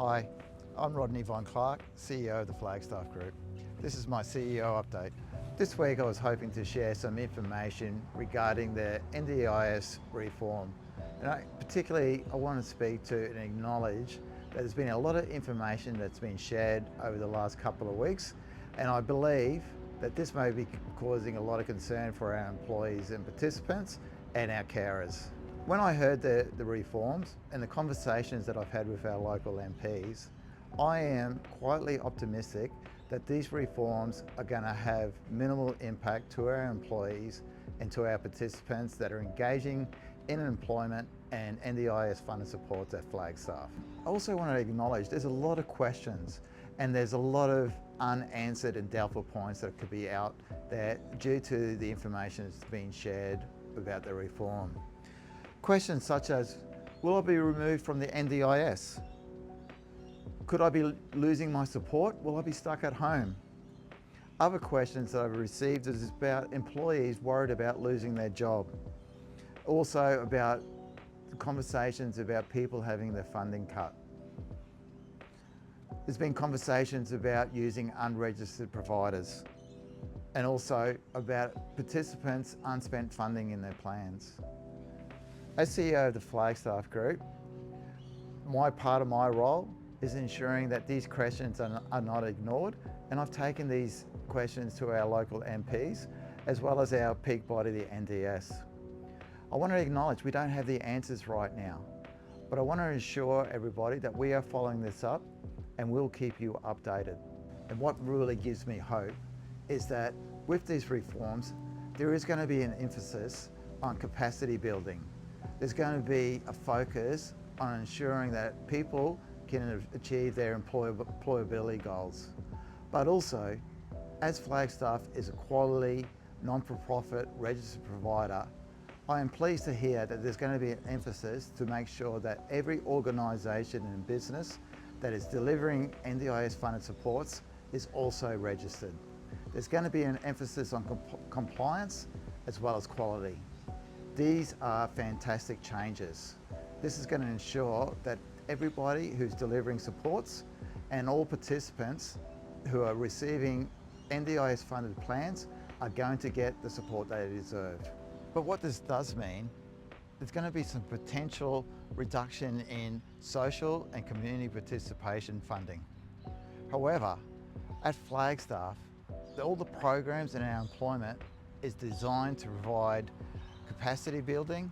Hi, I'm Rodney Von Clark, CEO of the Flagstaff Group. This is my CEO update. This week I was hoping to share some information regarding the NDIS Reform. And particularly I want to speak to and acknowledge that there's been a lot of information that's been shared over the last couple of weeks, and I believe that this may be causing a lot of concern for our employees and participants and our carers. When I heard the reforms and the conversations that I've had with our local MPs, I am quietly optimistic that these reforms are going to have minimal impact to our employees and to our participants that are engaging in employment and NDIS funded supports at Flagstaff. I also want to acknowledge there's a lot of questions and there's a lot of unanswered and doubtful points that could be out there due to the information that's being shared about the reform. Questions such as, will I be removed from the NDIS? Could I be losing my support? Will I be stuck at home? Other questions that I've received is about employees worried about losing their job. Also about conversations about people having their funding cut. There's been conversations about using unregistered providers and also about participants' unspent funding in their plans. As CEO of the Flagstaff Group, part of my role is ensuring that these questions are not ignored, and I've taken these questions to our local MPs as well as our peak body, the NDS. I want to acknowledge we don't have the answers right now, but I want to assure everybody that we are following this up and we'll keep you updated. And what really gives me hope is that with these reforms, there is going to be an emphasis on capacity building. There's going to be a focus on ensuring that people can achieve their employability goals. But also, as Flagstaff is a quality, non-for-profit registered provider, I am pleased to hear that there's going to be an emphasis to make sure that every organisation and business that is delivering NDIS funded supports is also registered. There's going to be an emphasis on compliance as well as quality. These are fantastic changes. This is going to ensure that everybody who's delivering supports and all participants who are receiving NDIS funded plans are going to get the support they deserve. But what this does mean, there's going to be some potential reduction in social and community participation funding. However, at Flagstaff, all the programs in our employment is designed to provide capacity building,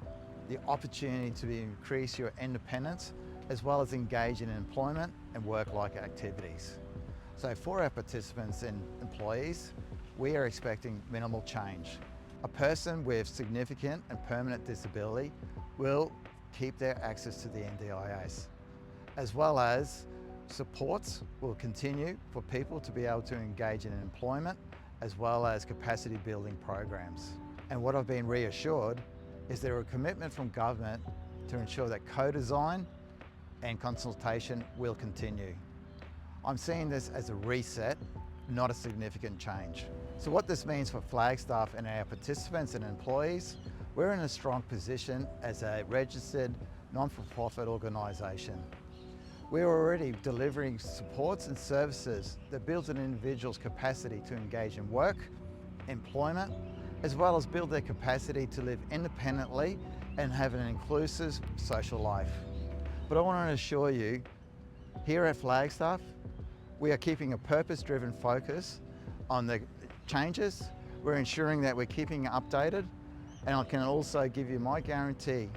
the opportunity to increase your independence, as well as engage in employment and work-like activities. So for our participants and employees, we are expecting minimal change. A person with significant and permanent disability will keep their access to the NDIS, as well as supports will continue for people to be able to engage in employment, as well as capacity building programs. And what I've been reassured is there a commitment from government to ensure that co-design and consultation will continue. I'm seeing this as a reset, not a significant change. So what this means for Flagstaff and our participants and employees, we're in a strong position as a registered non-for-profit organisation. We're already delivering supports and services that build an individual's capacity to engage in work, employment, as well as build their capacity to live independently and have an inclusive social life. But I want to assure you, here at Flagstaff, we are keeping a purpose-driven focus on the changes. We're ensuring that we're keeping updated, and I can also give you my guarantee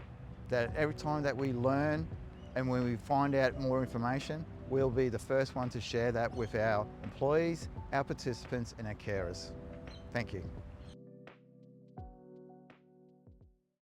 that every time that we learn and when we find out more information, we'll be the first one to share that with our employees, our participants, and our carers. Thank you.